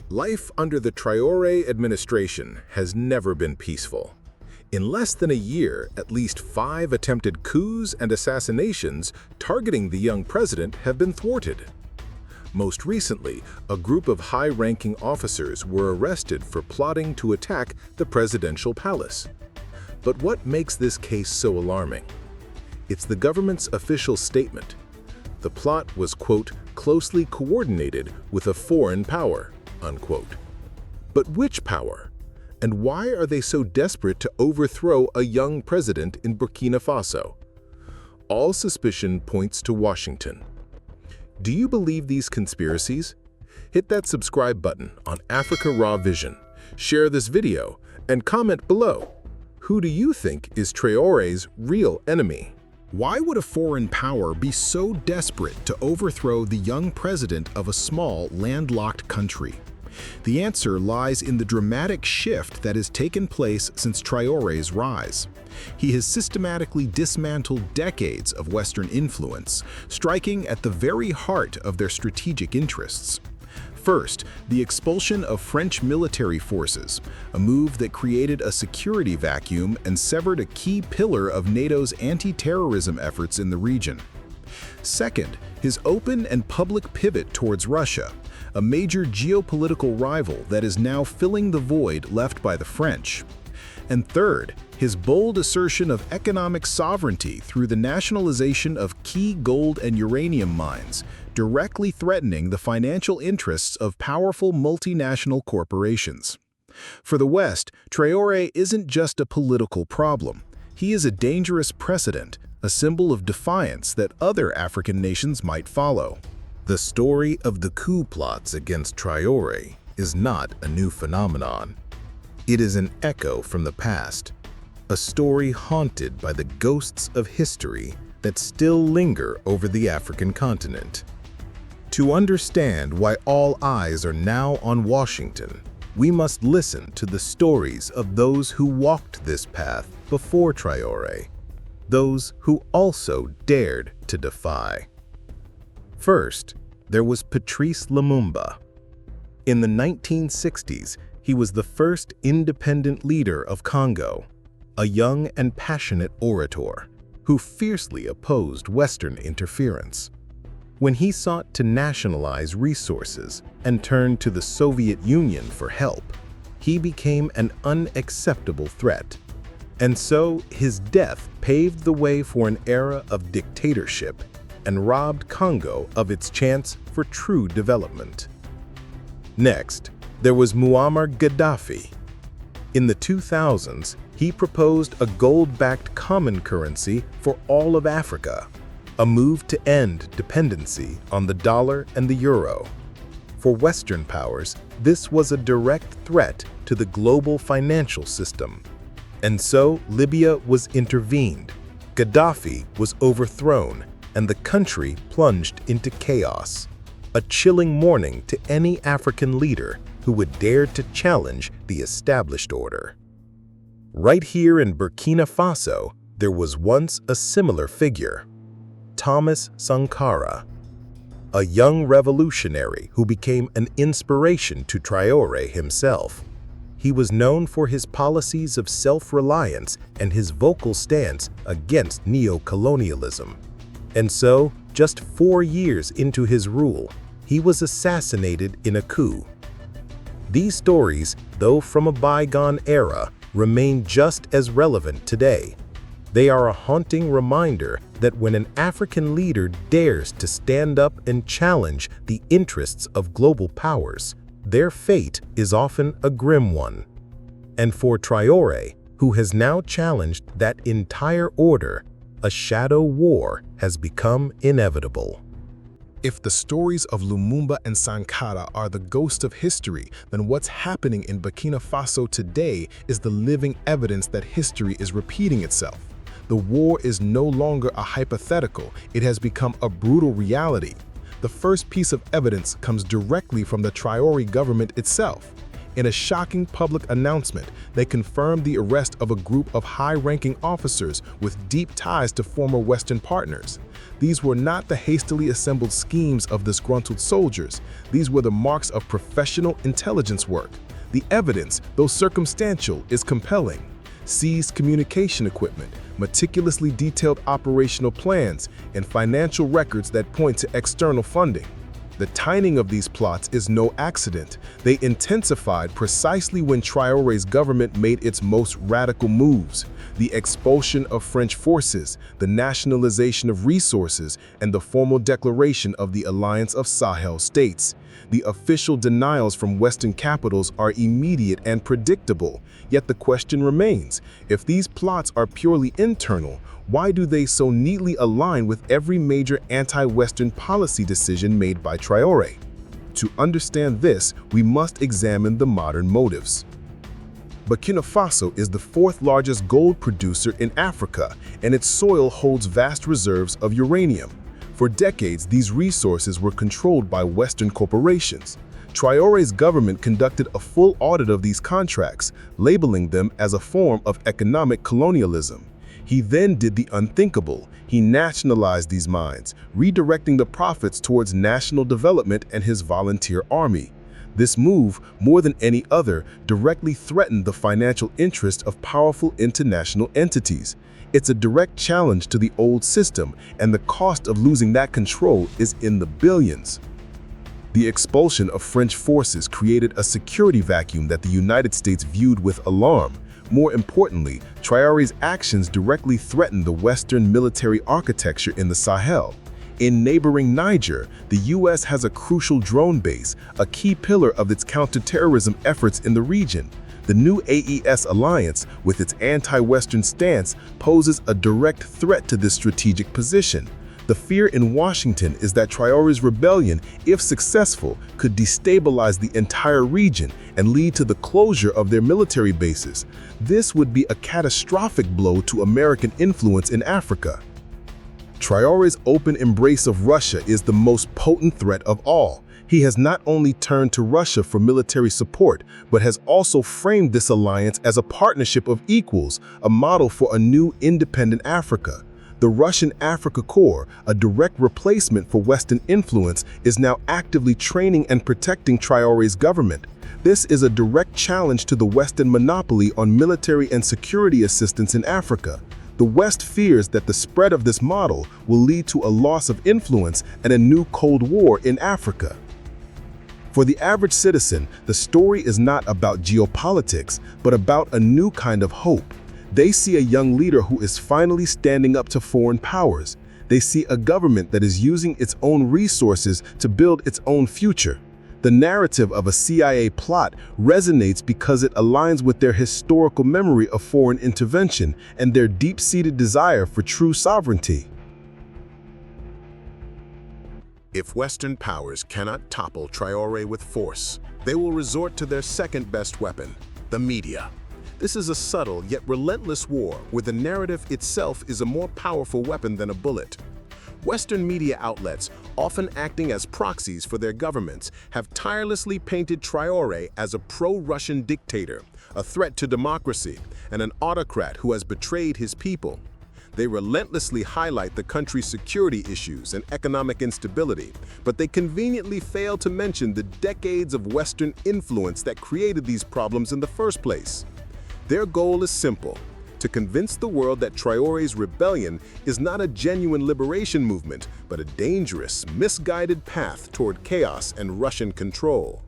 Life under the Traore administration has never been peaceful. In less than a year, at least 5 attempted coups and assassinations targeting the young president have been thwarted. Most recently, a group of high-ranking officers were arrested for plotting to attack the presidential palace. But what makes this case so alarming? It's the government's official statement. The plot was, quote, closely coordinated with a foreign power, unquote. But which power? And why are they so desperate to overthrow a young president in Burkina Faso? All suspicion points to Washington. Do you believe these conspiracies? Hit that subscribe button on Africa Raw Vision, share this video, and comment below. Who do you think is Traore's real enemy? Why would a foreign power be so desperate to overthrow the young president of a small, landlocked country? The answer lies in the dramatic shift that has taken place since Traore's rise. He has systematically dismantled decades of Western influence, striking at the very heart of their strategic interests. First, the expulsion of French military forces, a move that created a security vacuum and severed a key pillar of NATO's anti-terrorism efforts in the region. Second, his open and public pivot towards Russia, a major geopolitical rival that is now filling the void left by the French. And third, his bold assertion of economic sovereignty through the nationalization of key gold and uranium mines, directly threatening the financial interests of powerful multinational corporations. For the West, Traore isn't just a political problem. He is a dangerous precedent, a symbol of defiance that other African nations might follow. The story of the coup plots against Traore is not a new phenomenon. It is an echo from the past, a story haunted by the ghosts of history that still linger over the African continent. To understand why all eyes are now on Washington, we must listen to the stories of those who walked this path before Traore, those who also dared to defy. First, there was Patrice Lumumba. In the 1960s, he was the first independent leader of Congo, a young and passionate orator who fiercely opposed Western interference. When he sought to nationalize resources and turned to the Soviet Union for help, he became an unacceptable threat. And so his death paved the way for an era of dictatorship and robbed Congo of its chance for true development. Next, there was Muammar Gaddafi. In the 2000s, he proposed a gold-backed common currency for all of Africa, a move to end dependency on the dollar and the euro. For Western powers, this was a direct threat to the global financial system. And so Libya was intervened, Gaddafi was overthrown, and the country plunged into chaos. A chilling morning to any African leader who would dare to challenge the established order. Right here in Burkina Faso, there was once a similar figure, Thomas Sankara, a young revolutionary who became an inspiration to Traore himself. He was known for his policies of self-reliance and his vocal stance against neocolonialism. And so, just 4 years into his rule, he was assassinated in a coup. These stories, though from a bygone era, remain just as relevant today. They are a haunting reminder that when an African leader dares to stand up and challenge the interests of global powers, their fate is often a grim one. And for Traore, who has now challenged that entire order, a shadow war has become inevitable. If the stories of Lumumba and Sankara are the ghost of history, then what's happening in Burkina Faso today is the living evidence that history is repeating itself. The war is no longer a hypothetical, it has become a brutal reality. The first piece of evidence comes directly from the Traore government itself. In a shocking public announcement, they confirmed the arrest of a group of high-ranking officers with deep ties to former Western partners. These were not the hastily assembled schemes of disgruntled soldiers. These were the marks of professional intelligence work. The evidence, though circumstantial, is compelling. Seized communication equipment, meticulously detailed operational plans, and financial records that point to external funding. The timing of these plots is no accident. They intensified precisely when Traoré's government made its most radical moves: the expulsion of French forces, the nationalization of resources, and the formal declaration of the Alliance of Sahel States. The official denials from Western capitals are immediate and predictable, yet the question remains: if these plots are purely internal, why do they so neatly align with every major anti-Western policy decision made by Traoré? To understand this, we must examine the modern motives. Burkina Faso is the fourth largest gold producer in Africa, and its soil holds vast reserves of uranium. For decades, these resources were controlled by Western corporations. Traoré's government conducted a full audit of these contracts, labeling them as a form of economic colonialism. He then did the unthinkable. He nationalized these mines, redirecting the profits towards national development and his volunteer army. This move, more than any other, directly threatened the financial interest of powerful international entities. It's a direct challenge to the old system, and the cost of losing that control is in the billions. The expulsion of French forces created a security vacuum that the United States viewed with alarm. More importantly, Traoré's actions directly threatened the Western military architecture in the Sahel. In neighboring Niger, the U.S. has a crucial drone base, a key pillar of its counterterrorism efforts in the region. The new AES alliance, with its anti-Western stance, poses a direct threat to this strategic position. The fear in Washington is that Traoré's rebellion, if successful, could destabilize the entire region and lead to the closure of their military bases. This would be a catastrophic blow to American influence in Africa. Traoré's open embrace of Russia is the most potent threat of all. He has not only turned to Russia for military support, but has also framed this alliance as a partnership of equals, a model for a new independent Africa. The Russian Africa Corps, a direct replacement for Western influence, is now actively training and protecting Traoré's government. This is a direct challenge to the Western monopoly on military and security assistance in Africa. The West fears that the spread of this model will lead to a loss of influence and a new Cold War in Africa. For the average citizen, the story is not about geopolitics, but about a new kind of hope. They see a young leader who is finally standing up to foreign powers. They see a government that is using its own resources to build its own future. The narrative of a CIA plot resonates because it aligns with their historical memory of foreign intervention and their deep-seated desire for true sovereignty. If Western powers cannot topple Traoré with force, they will resort to their second-best weapon, the media. This is a subtle yet relentless war where the narrative itself is a more powerful weapon than a bullet. Western media outlets, often acting as proxies for their governments, have tirelessly painted Traoré as a pro-Russian dictator, a threat to democracy, and an autocrat who has betrayed his people. They relentlessly highlight the country's security issues and economic instability, but they conveniently fail to mention the decades of Western influence that created these problems in the first place. Their goal is simple: to convince the world that Traoré's rebellion is not a genuine liberation movement, but a dangerous, misguided path toward chaos and Russian control.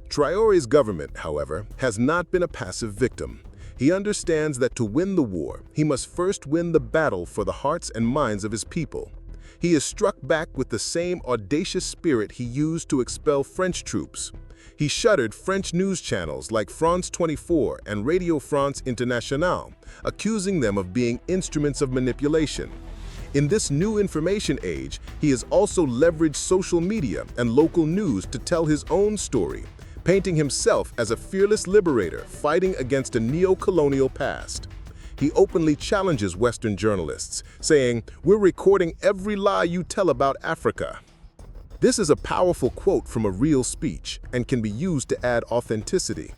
Traoré's government, however, has not been a passive victim. He understands that to win the war, he must first win the battle for the hearts and minds of his people. He is struck back with the same audacious spirit he used to expel French troops. He shuttered French news channels like France 24 and Radio France Internationale, accusing them of being instruments of manipulation. In this new information age, he has also leveraged social media and local news to tell his own story, painting himself as a fearless liberator fighting against a neo-colonial past. He openly challenges Western journalists, saying, "We're recording every lie you tell about Africa." This is a powerful quote from a real speech and can be used to add authenticity.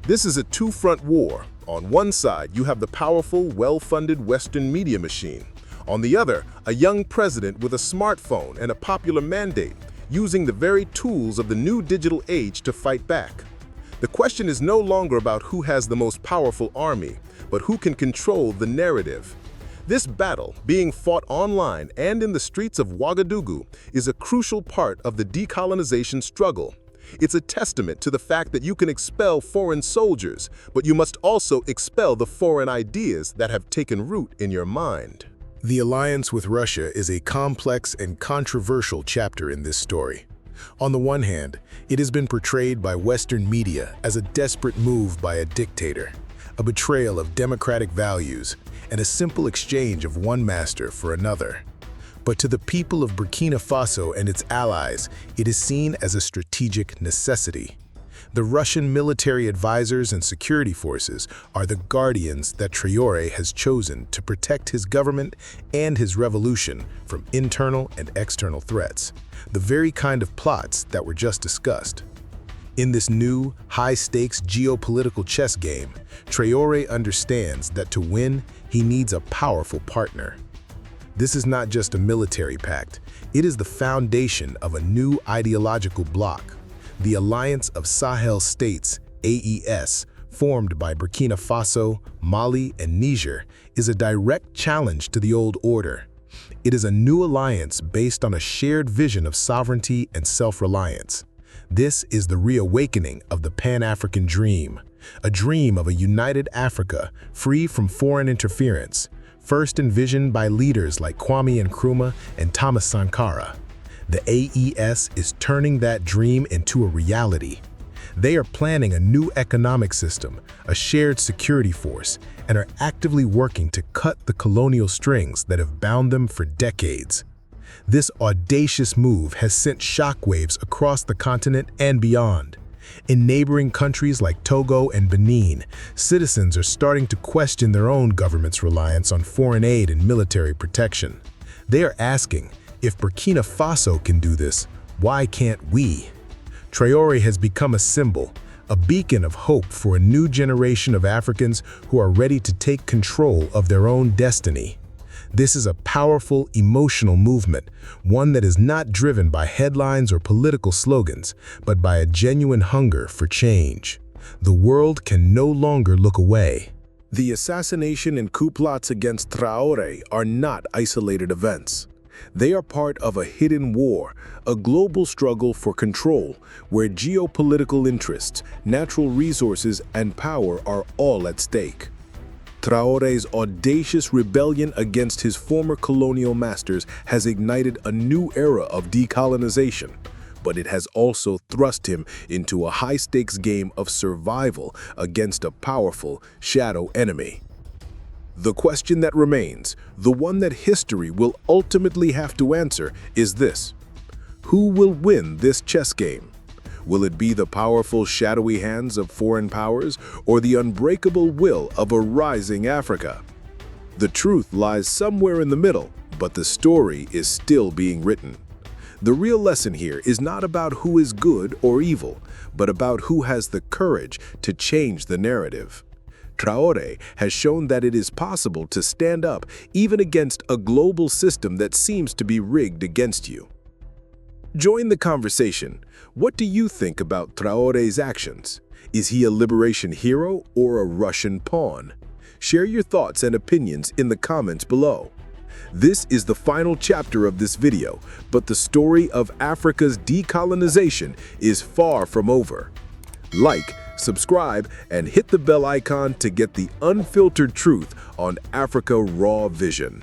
This is a two-front war. On one side, you have the powerful, well-funded Western media machine. On the other, a young president with a smartphone and a popular mandate, using the very tools of the new digital age to fight back. The question is no longer about who has the most powerful army, but who can control the narrative. This battle, being fought online and in the streets of Ouagadougou, is a crucial part of the decolonization struggle. It's a testament to the fact that you can expel foreign soldiers, but you must also expel the foreign ideas that have taken root in your mind. The alliance with Russia is a complex and controversial chapter in this story. On the one hand, it has been portrayed by Western media as a desperate move by a dictator, a betrayal of democratic values, and a simple exchange of one master for another. But to the people of Burkina Faso and its allies, it is seen as a strategic necessity. The Russian military advisors and security forces are the guardians that Traore has chosen to protect his government and his revolution from internal and external threats, the very kind of plots that were just discussed. In this new, high-stakes geopolitical chess game, Traore understands that to win, he needs a powerful partner. This is not just a military pact, it is the foundation of a new ideological bloc. The Alliance of Sahel States, AES, formed by Burkina Faso, Mali, and Niger, is a direct challenge to the old order. It is a new alliance based on a shared vision of sovereignty and self-reliance. This is the reawakening of the Pan-African dream, a dream of a united Africa free from foreign interference, first envisioned by leaders like Kwame Nkrumah and Thomas Sankara. The AES is turning that dream into a reality. They are planning a new economic system, a shared security force, and are actively working to cut the colonial strings that have bound them for decades. This audacious move has sent shockwaves across the continent and beyond. In neighboring countries like Togo and Benin, citizens are starting to question their own government's reliance on foreign aid and military protection. They are asking, if Burkina Faso can do this, why can't we? Traore has become a symbol, a beacon of hope for a new generation of Africans who are ready to take control of their own destiny. This is a powerful, emotional movement, one that is not driven by headlines or political slogans, but by a genuine hunger for change. The world can no longer look away. The assassination and coup plots against Traore are not isolated events. They are part of a hidden war, a global struggle for control, where geopolitical interests, natural resources, and power are all at stake. Traore's audacious rebellion against his former colonial masters has ignited a new era of decolonization, but it has also thrust him into a high-stakes game of survival against a powerful shadow enemy. The question that remains, the one that history will ultimately have to answer, is this: who will win this chess game? Will it be the powerful, shadowy hands of foreign powers or the unbreakable will of a rising Africa? The truth lies somewhere in the middle, but the story is still being written. The real lesson here is not about who is good or evil, but about who has the courage to change the narrative. Traore has shown that it is possible to stand up even against a global system that seems to be rigged against you. Join the conversation. What do you think about Traore's actions? Is he a liberation hero or a Russian pawn? Share your thoughts and opinions in the comments below. This is the final chapter of this video, but the story of Africa's decolonization is far from over. Like, subscribe, and hit the bell icon to get the unfiltered truth on Africa Raw Vision.